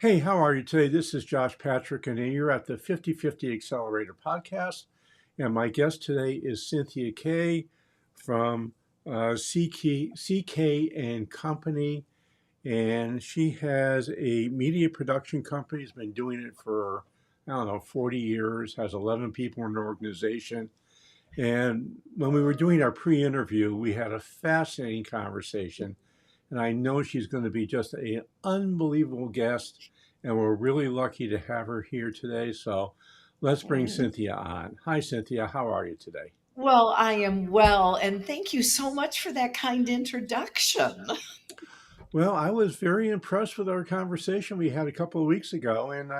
Hey, how are you today? This is Josh Patrick, and you're at the 50/50 Accelerator podcast. And my guest today is Cynthia Kay from CK and Company. And she has a media production company, has been doing it for, I don't know, 40 years, has 11 people in the organization. And when we were doing our pre interview, we had a fascinating conversation. And I know she's going to be just an unbelievable guest. And we're really lucky to have her here today. So let's bring Cynthia on. Hi, Cynthia. How are you today? Well, I am well, and thank you so much for that kind introduction. Well, I was very impressed with our conversation we had a couple of weeks ago, and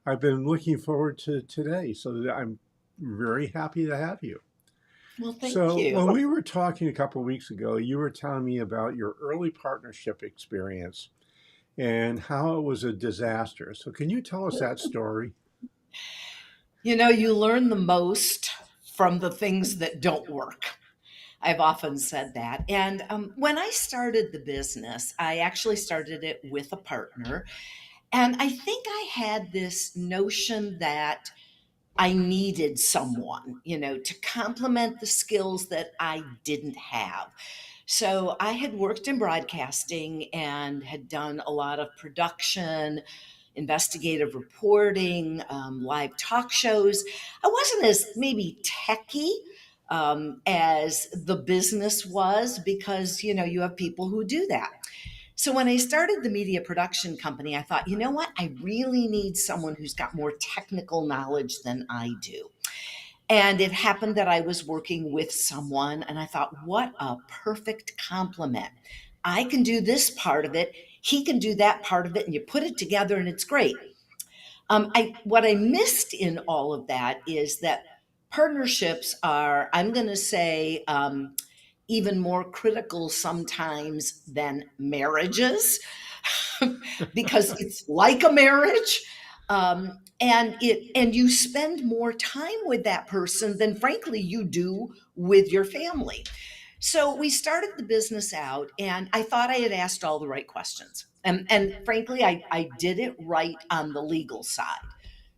I've been looking forward to today. So I'm very happy to have you. Well, thank So, you. when we were talking a couple of weeks ago, you were telling me about your early partnership experience and how it was a disaster. So, can you tell us that story? You learn the most from the things that don't work. I've often said that. And when I started the business, I actually started it with a partner. And I think I had this notion that I needed someone, to complement the skills that I didn't have. So I had worked in broadcasting and had done a lot of production, investigative reporting, live talk shows. I wasn't as maybe techie as the business was because, you have people who do that. So when I started the media production company, I thought, you know what? I really need someone who's got more technical knowledge than I do. And it happened that I was working with someone, and I thought, what a perfect compliment. I can do this part of it, he can do that part of it, and you put it together, and it's great. What I missed in all of that is that partnerships are, I'm going to say, even more critical sometimes than marriages because it's like a marriage. And you spend more time with that person than frankly you do with your family. So we started the business out, and I thought I had asked all the right questions. And frankly, I did it right on the legal side.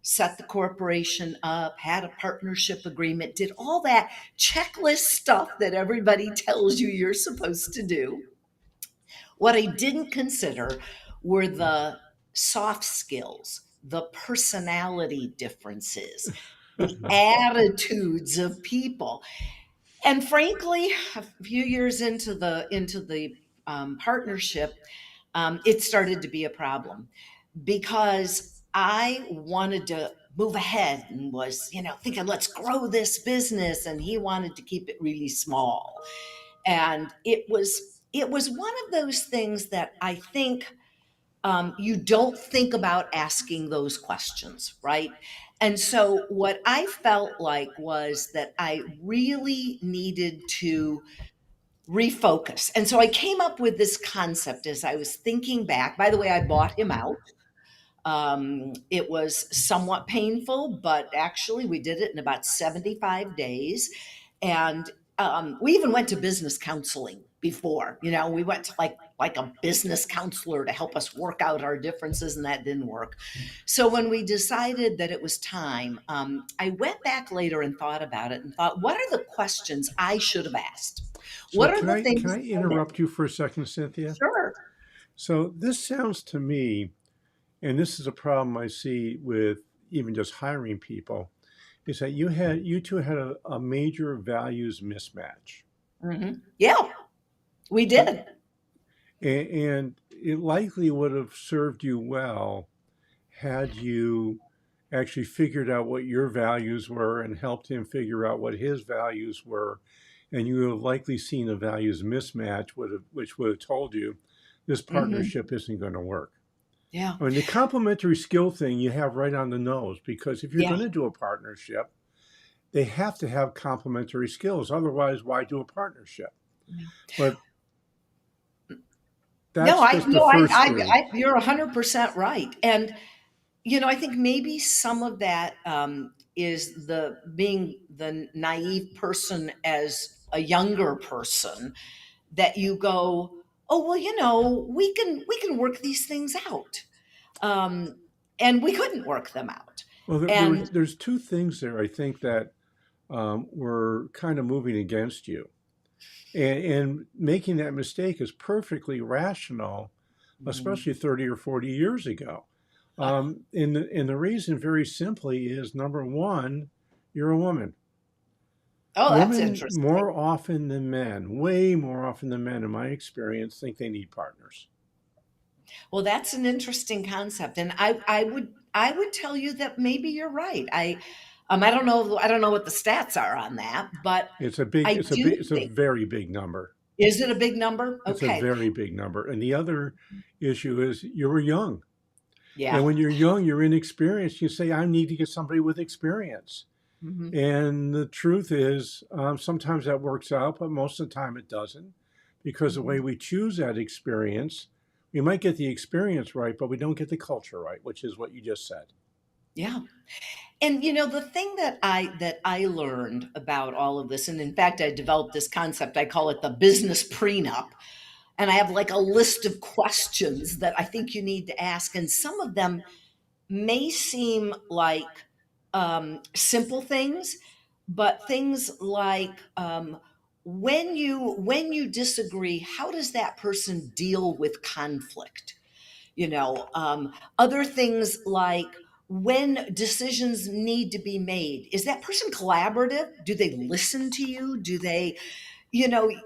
Set the corporation up, had a partnership agreement, did all that checklist stuff that everybody tells you you're supposed to do. What I didn't consider were the soft skills, the personality differences, the attitudes of people. And frankly, a few years into the partnership, it started to be a problem because I wanted to move ahead and was, thinking, let's grow this business, and he wanted to keep it really small. And it was one of those things that I think you don't think about asking those questions, right? And so, what I felt like was that I really needed to refocus. And so, I came up with this concept as I was thinking back. By the way, I bought him out. It was somewhat painful, but actually, we did it in about 75 days. And we even went to business counseling before. We went to like a business counselor to help us work out our differences, and that didn't work. So when we decided that it was time, I went back later and thought about it and thought, what are the questions I should have asked? So What are can the I things I interrupt did? you for a second, Cynthia? Sure. So this sounds to me, and this is a problem I see with even just hiring people, is that you two had a major values mismatch. Yeah, we So did. and it likely would have served you well had you actually figured out what your values were and helped him figure out what his values were. And you would have likely seen a values mismatch, which would have told you this Hmm. partnership isn't going to work. Yeah. I mean, the complementary skill thing you have right on the nose, because if you're Yeah. going to do a partnership, they have to have complementary skills. Otherwise, why do a partnership? Yeah. But No, that's just the first thing. you're 100% right. And, I think maybe some of that is the being the naive person as a younger person that you go, oh, well, we can work these things out. um, and we couldn't work them out. Well, And there's two things there I think that were kind of moving against you. And making that mistake is perfectly rational, Mhm. especially 30 or 40 years ago. Oh, And the reason, very simply, is number one, you're a woman. oh, that's Women, interesting. more often than men, way more often than men, in my experience, think they need partners. Well, that's an interesting concept, and I would tell you that maybe you're right. I don't know what the stats are on that, but I do It's a think. very big number. Is it a big number? It's a Okay. very big number. And the other issue is you were young. Yeah. And when you're young, you're inexperienced. You say, I need to get somebody with experience. Mhm. And the truth is, sometimes that works out, but most of the time it doesn't, because the way Mhm. we choose that experience, we might get the experience right, but we don't get the culture right, which is what you just said. Yeah. And the thing that I learned about all of this, and in fact I developed this concept, I call it the business prenup. And I have like a list of questions that I think you need to ask. And some of them may seem like simple things, but things like when you disagree, how does that person deal with conflict? Other things like when decisions need to be made, is that person collaborative? Do they listen to you? Do they,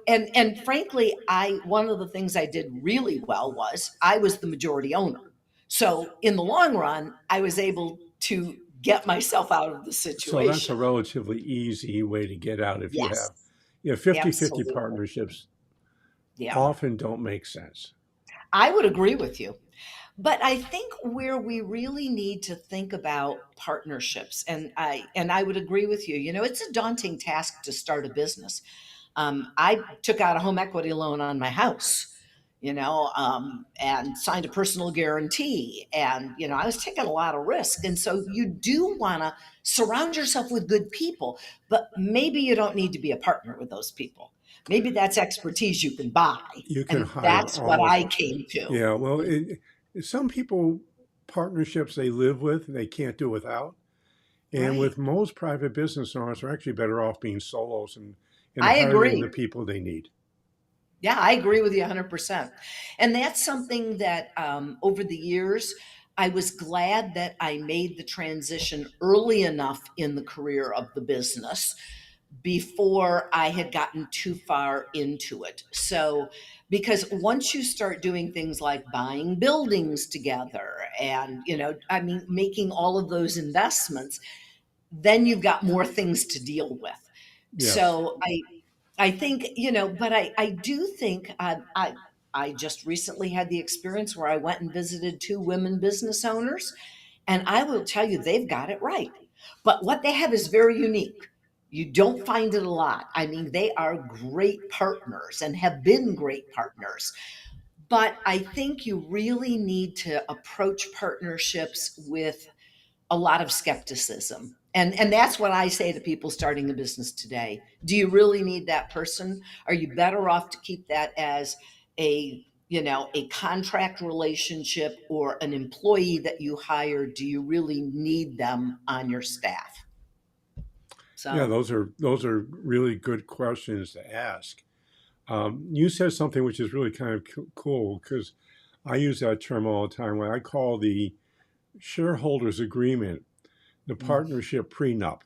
and frankly, I one of the things I did really well was I was the majority owner. So in the long run, I was able to get myself out of the So that's a situation. relatively easy way to get out if you Yes, have, 50-50 absolutely. partnerships Yeah. often don't make sense. I would agree with you. But I think where we really need to think about partnerships, and I would agree with you. It's a daunting task to start a business. I took out a home equity loan on my house, and signed a personal guarantee, and I was taking a lot of risk, and so you do want to surround yourself with good people, but maybe you don't need to be a partner with those people. Maybe that's expertise you can buy, You can and hire that's what all of I them. came to. Yeah, well, some people, partnerships they live with, they can't do without. And Right. with most private business owners, are actually better off being solos and I hiring agree. the people they need. Yeah, I agree with you 100%. And that's something that over the years, I was glad that I made the transition early enough in the career of the business before I had gotten too far into it. So, because once you start doing things like buying buildings together and, I mean, making all of those investments, then you've got more things to deal with. Yes. So I think, but I do think I just recently had the experience where I went and visited two women business owners, and I will tell you they've got it right. But what they have is very unique. You don't find it a lot. I mean, they are great partners and have been great partners. But I think you really need to approach partnerships with a lot of skepticism. And that's what I say to people starting a business today. Do you really need that person? Are you better off to keep that as a contract relationship or an employee that you hire? Do you really need them on your staff? Yeah, So those are really good questions to ask. You said something which is really kind of cool because I use that term all the time when I call the shareholders agreement the mm, partnership prenup.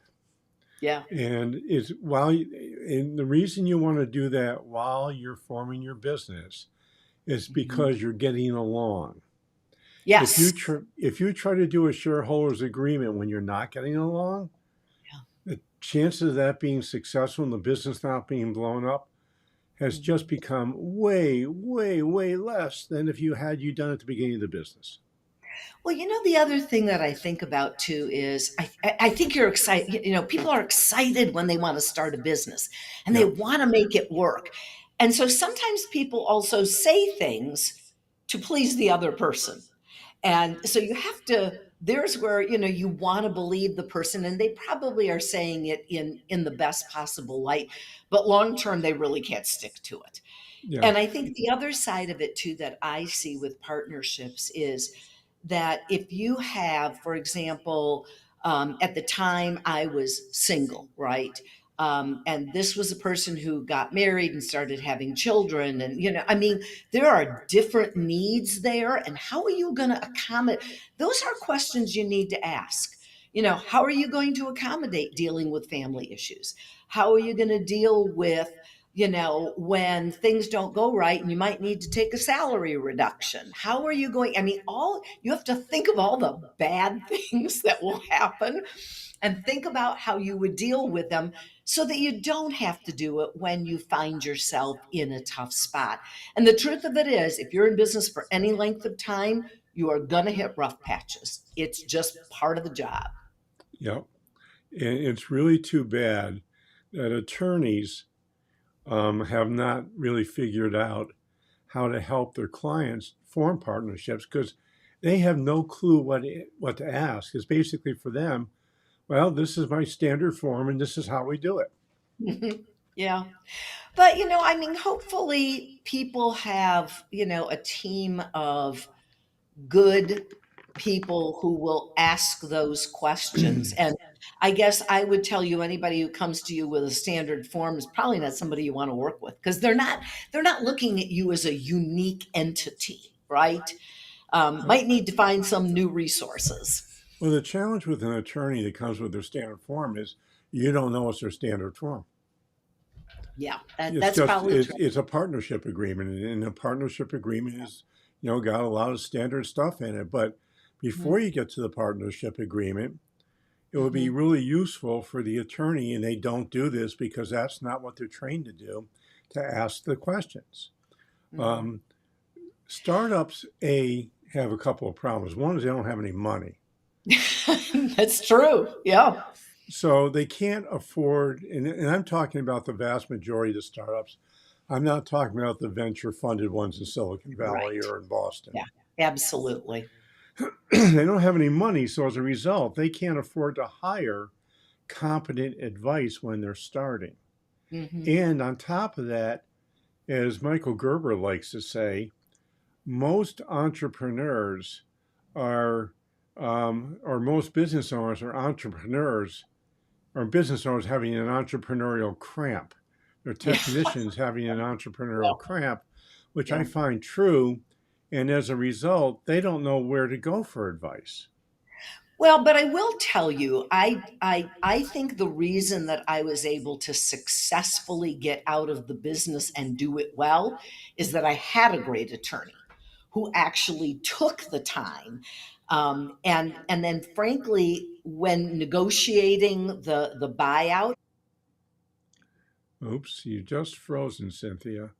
yeah. And the reason you want to do that while you're forming your business is Mhm. because you're getting along. Yes. If you try to do a shareholders agreement when you're not getting along, Yeah. the chances of that being successful and the business not being blown up has just Mhm. become way, way, way less than if you done at the beginning of the business. Well, the other thing that I think about too is I think you're excited. People are excited when they want to start a business and they Yeah, want to make it work. And so sometimes people also say things to please the other person. And so you have to, there's where, you want to believe the person and they probably are saying it in the best possible light, but long term they really can't stick to it. yeah, And I think the other side of it too that I see with partnerships is that if you have, for example, at the time I was single, right? And this was a person who got married and started having children. And, I mean, there are different needs there. And how are you going to accommodate? Those are questions you need to ask. How are you going to accommodate dealing with family issues? How are you going to deal with, when things don't go right and you might need to take a salary reduction? How are you going? I mean, you have to think of all the bad things that will happen and think about how you would deal with them so that you don't have to do it when you find yourself in a tough spot. And the truth of it is, if you're in business for any length of time, you are going to hit rough patches. It's just part of the job. Yep. And it's really too bad that attorneys have not really figured out how to help their clients form partnerships because they have no clue what to ask. It's basically for them, well, this is my standard form and this is how we do it. Yeah. But, I mean, hopefully people have, a team of good people who will ask those questions. And I guess I would tell you anybody who comes to you with a standard form is probably not somebody you want to work with because they're not looking at you as a unique entity, right? Might need to find some new resources. Well, the challenge with an attorney that comes with their standard form is you don't know it's their standard form. Yeah, It's that's just probably true. it's a partnership agreement, and a partnership agreement is got a lot of standard stuff in it. But Hmm. before you get to the partnership agreement, it would be Hmm. really useful for the attorney, and they don't do this because that's not what they're trained to do, to ask the questions. Hmm. Um, Startups have a couple of problems. One is they don't have any money. That's true. Yeah. So they can't afford, and I'm talking about the vast majority of the startups. I'm not talking about the venture funded ones in Silicon Valley Right. or in Boston. Yeah. Absolutely. They don't have any money, so as a result, they can't afford to hire competent advice when they're starting. Hmm. And on top of that, as Michael Gerber likes to say, most entrepreneurs are, or most business owners are entrepreneurs or business owners having an entrepreneurial cramp. They're Yeah. technicians having an entrepreneurial cramp, which I Yeah. find true. And as a result, they don't know where to go for advice. Well, but I will tell you, I think the reason that I was able to successfully get out of the business and do it well is that I had a great attorney who actually took the time, and then frankly, when negotiating the buyout Oops, you just frozen, Cynthia.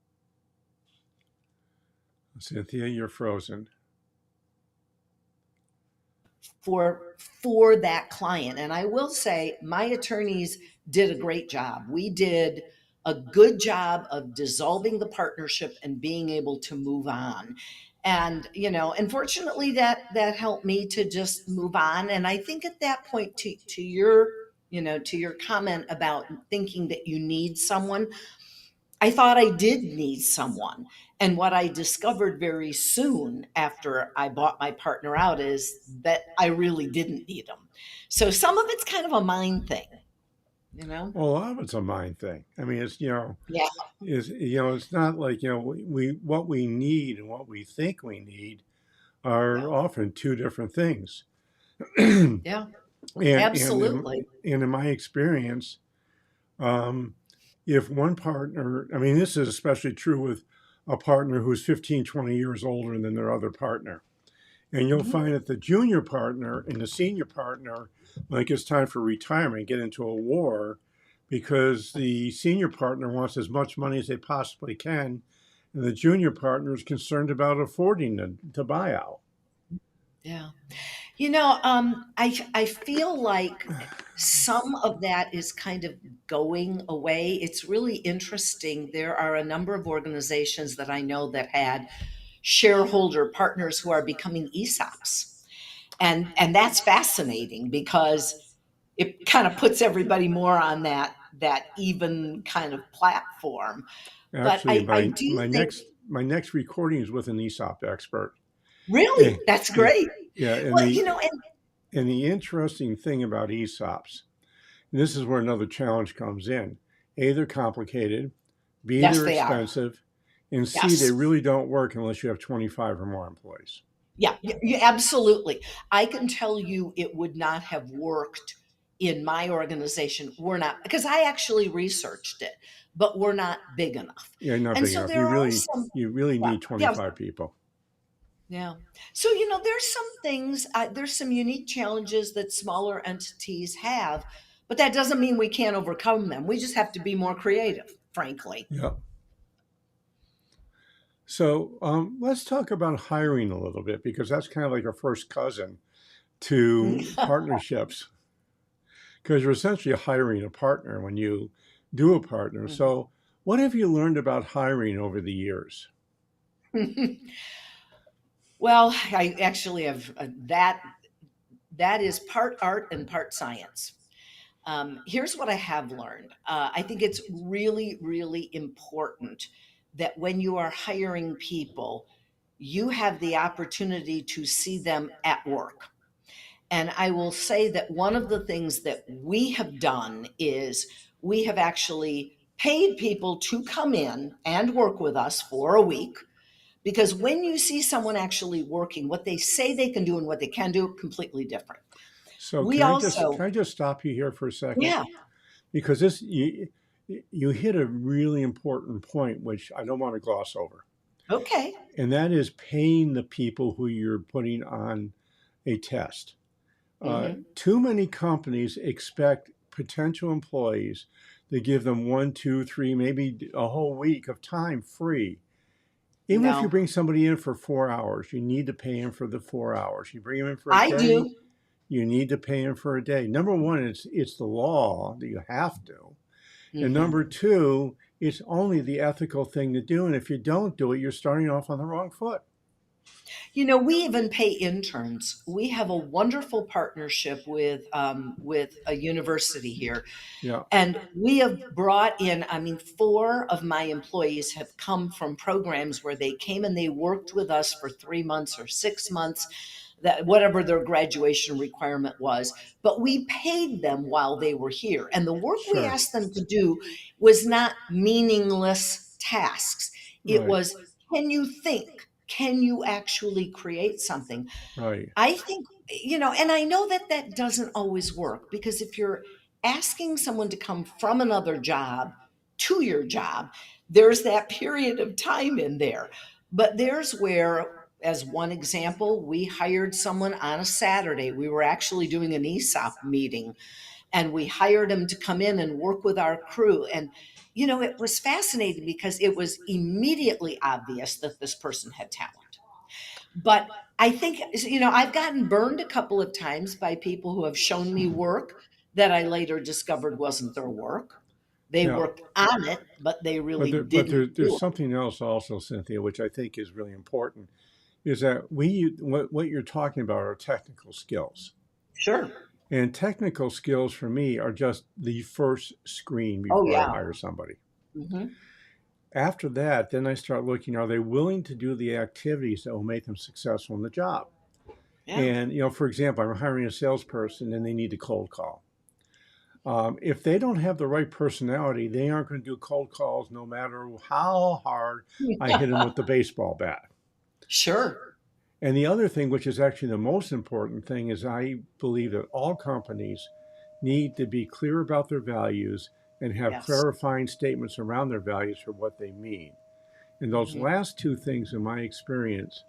Cynthia, you're frozen. for that client. And I will say my attorneys did a great job. We did a good job of dissolving the partnership and being able to move on. And unfortunately that helped me to just move on. And I think at that point, to your comment about thinking that you need someone, I thought I did need someone. And what I discovered very soon after I bought my partner out is that I really didn't need him. So some of it's kind of a mind thing, you know? Well, a lot of it's a mind thing. I mean, Yeah, it's not like we what we need and what we think we need are yeah, often two different things. and, yeah, and absolutely. and in my experience, um, if one partner, I mean, this is especially true with a partner who's 15, 20 years older than their other partner. And you'll Mhm. find that the junior partner and the senior partner, when it gets time for retirement, get into a war because the senior partner wants as much money as they possibly can, and the junior partner is concerned about affording to buy out. Yeah. I feel like some of that is kind of going away. It's really interesting. There are a number of organizations that I know that had shareholder partners who are becoming ESOPs. And that's fascinating because it kind of puts everybody more on that even kind of platform. But Actually, I do think my next recording is with an ESOP expert. really Eh, that's eh, great. Yeah, Well, and the interesting thing about ESOPs, and this is where another challenge comes in. A, they're complicated. B, yes, they're they are. expensive. And C, they Yes. really don't work unless you have 25 or more employees. Yeah, absolutely. I can tell you it would not have worked in my organization. We're not, because I actually researched it, but we're not big enough. Yeah, not And big so enough. there are some, You really yeah, need yeah, 25 people. yeah. So, there's some things, there's some unique challenges that smaller entities have, but that doesn't mean we can't overcome them. We just have to be more creative, frankly. Yeah. So let's talk about hiring a little bit because that's kind of like a first cousin to partnerships because you're essentially hiring a partner when you do a partner. So, what have you learned about hiring over the years? Well, I actually have that is part art and part science. Here's what I have learned. I think it's really, really important that when you are hiring people, you have the opportunity to see them at work. And I will say that one of the things that we have done is we have actually paid people to come in and work with us for a week. Because when you see someone actually working, what they say they can do and what they can do, completely different. So, We also, can I just stop you here for a second? yeah, Because you hit a really important point, which I don't want to gloss over, okay. and that is paying the people who you're putting on a test. Hmm. Too many companies expect potential employees to give them one, two, three, maybe a whole week of time free. Even if you No, bring somebody in for 4 hours, you need to pay them for the 4 hours. You bring them in for a I day, do. you need to pay them for a day. Number one, it's the law that you have to. And Hmm. number two, it's only the ethical thing to do. And if you don't do it, you're starting off on the wrong foot. We even pay interns. We have a wonderful partnership with a university here, Yeah, and we have brought in. I mean, four of my employees have come from programs where they came and they worked with us for 3 months or 6 months, that whatever their graduation requirement was. But we paid them while they were here, and the work we sure. asked them to do was not meaningless tasks. It Right, was, can you think? Can you actually create something? right. I think, and I know that that doesn't always work, because if you're asking someone to come from another job to your job, there's that period of time in there. But there's where, as one example, we hired someone on a Saturday. We were actually doing an ESOP meeting, and we hired him to come in and work with our crew. And, it was fascinating because it was immediately obvious that this person had talent. But I think, I've gotten burned a couple of times by people who have shown me work that I later discovered wasn't their work. They Yeah. worked on it, but they really didn't There's do it. something else also, Cynthia, which I think is really important, is that what you're talking about are technical skills. Sure. And technical skills for me are just the first screen Oh, before I yeah. hire somebody. Hmm. After that, then I start looking, are they willing to do the activities that will make them successful in the job? Yeah. And, for example, I'm hiring a salesperson and they need to cold call. If they don't have the right personality, they aren't going to do cold calls no matter how hard I hit them with the baseball bat. Sure. And the other thing, which is actually the most important thing, is I believe that all companies need to be clear about their values and have Yes. clarifying statements around their values for what they mean. And those Hmm. last two things, in my experience,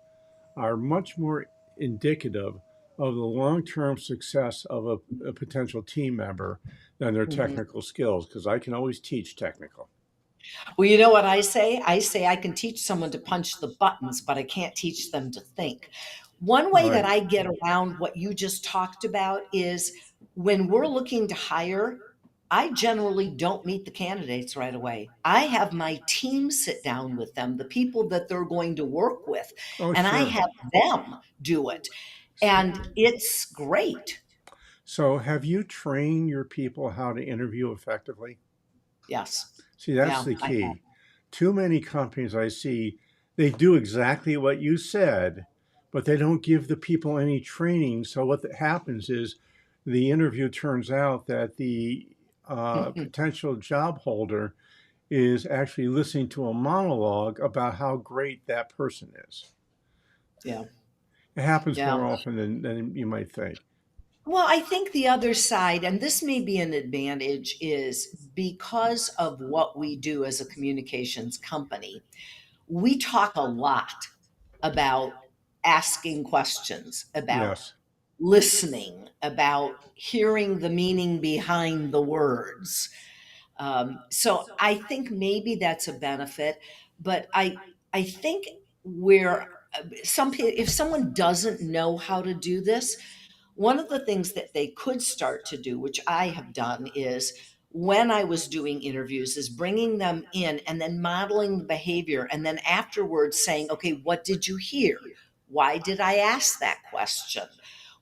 are much more indicative of the long term success of a potential team member than their Hmm. technical skills, because I can always teach technical. Well, you know what I say? I say I can teach someone to punch the buttons, but I can't teach them to think. One way that Right. I get around what you just talked about is, when we're looking to hire, I generally don't meet the candidates right away. I have my team sit down with them, the people that they're going to work with, Oh, and I sure. have them do it. And it's great. So, have you trained your people how to interview effectively? Yes. See, that's Yeah, the I have. key. Too many companies I see, they do exactly what you said, but they don't give the people any training. So what happens is the interview turns out that the potential job holder is actually listening to a monologue about how great that person is. Yeah. It happens Yeah. more often than you might think. Well, I think the other side, and this may be an advantage, is because of what we do as a communications company, we talk a lot about asking questions, about Yes. listening, about hearing the meaning behind the words. So I think maybe that's a benefit, but I think where if someone doesn't know how to do this, one of the things that they could start to do, which I have done, is when I was doing interviews, is bringing them in and then modeling the behavior, and then afterwards saying, okay, what did you hear? Why did I ask that question?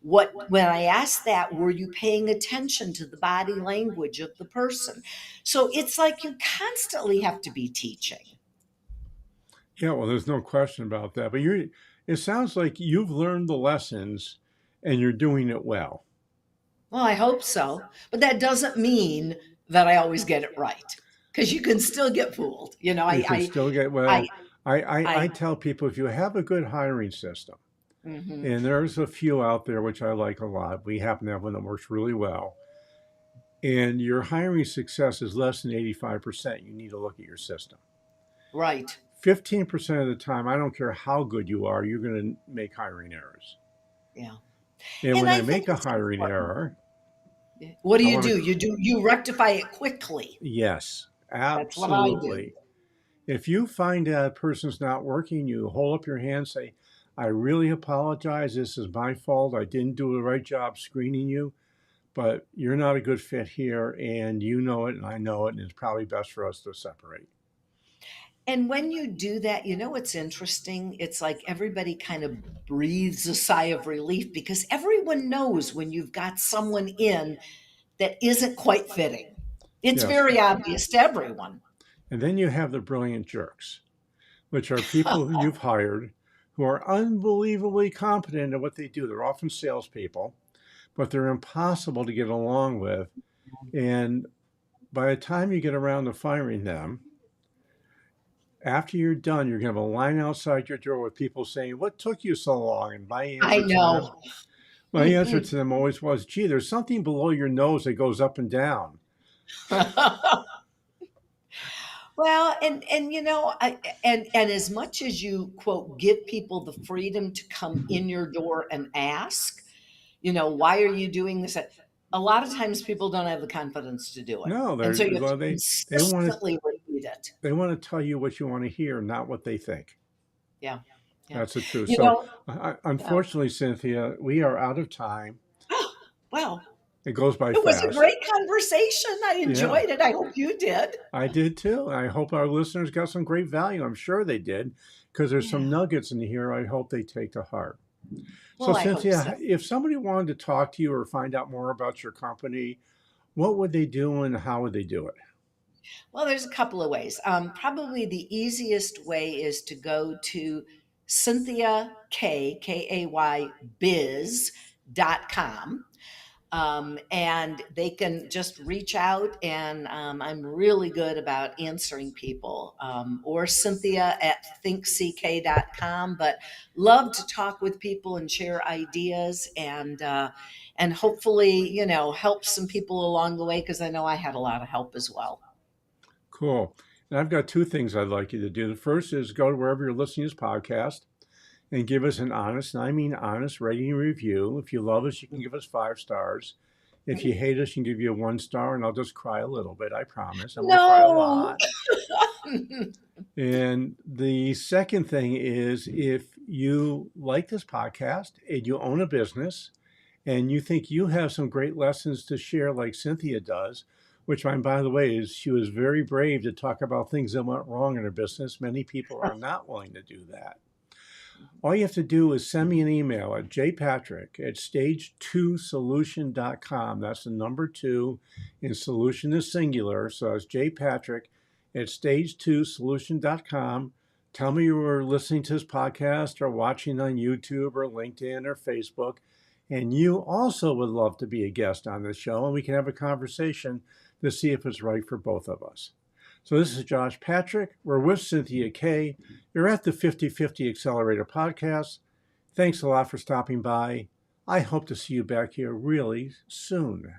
When I asked that, were you paying attention to the body language of the person? So it's like you constantly have to be teaching. Yeah, well, there's no question about that. But it sounds like you've learned the lessons and you're doing it well. Well, I hope so. But that doesn't mean that I always get it right. Because you can still get fooled. You know, You can still get, I, well, I, I tell people if you have a good hiring system, mhm. and there's a few out there which I like a lot, we happen to have one that works really well, and your hiring success is less than 85%, you need to look at your system. Right. 15% of the time, I don't care how good you are, you're going to make hiring errors. Yeah. And And when I I think make a it's hiring important. error, What do I you want do? to, You rectify it quickly. yes, That's what I do. absolutely. If you find a person's not working, you hold up your hand, say, I really apologize. This is my fault. I didn't do the right job screening you, but you're not a good fit here, and you know it, and I know it, and it's probably best for us to separate. And when you do that, you know what's interesting? It's like everybody kind of breathes a sigh of relief because everyone knows when you've got someone in that isn't quite fitting. It's Yes. very obvious to everyone. And then you have the brilliant jerks, which are people who you've hired who are unbelievably competent at what they do. They're often salespeople, but they're impossible to get along with. And by the time you get around to firing them, after you're done, you're going to have a line outside your door with people saying, "What took you so long?" And I know. my answer to them always was, "Gee, there's something below your nose that goes up and down." Well, and you know, and as much as you quote give people the freedom to come in your door and ask, you know, why are you doing this? A lot of times people don't have the confidence to do it. No, And so you have to they want to consistently repeat it. tell you what you want to hear, not what they think. Yeah. Yeah. That's the truth. You So, know, yeah. unfortunately, Cynthia, we are out of time. Wow. It goes by It was a fast. great conversation. I Yeah, enjoyed it. I hope you did. I did too. I hope our listeners got some great value. I'm sure they did, because there's some Yeah. nuggets in here I hope they take to heart. So, Well, I hope Cynthia, so. if somebody wanted to talk to you or find out more about your company, what would they do and how would they do it? Well, there's a couple of ways. Probably the easiest way is to go to Cynthia Kay, Kay, biz.com. And they can just reach out, and I'm really good about answering people, or Cynthia at thinkck.com. But love to talk with people and share ideas, and hopefully, you know, help some people along the way because I know I had a lot of help as well. Cool. And I've got two things I'd like you to do. The first is go to wherever you're listening to this podcast and give us an honest, and I mean honest, rating and review. If you love us, you can give us 5 stars. If you hate us, you can give you a 1 star, and I'll just cry a little bit. I promise. I won't cry a No. lot. And the second thing is if you like this podcast and you own a business and you think you have some great lessons to share, like Cynthia does, which, by the way, is she was very brave to talk about things that went wrong in her business. Many people are not willing to do that. All you have to do is send me an email at jpatrick at stage2solution.com. That's the number 2, and solution is singular. So it's jpatrick at stage2solution.com. Tell me you were listening to this podcast or watching on YouTube or LinkedIn or Facebook, and you also would love to be a guest on this show, and we can have a conversation to see if it's right for both of us. So this is Josh Patrick. We're with Cynthia Kay. You're at the 50/50 Accelerator podcast. Thanks a lot for stopping by. I hope to see you back here really soon.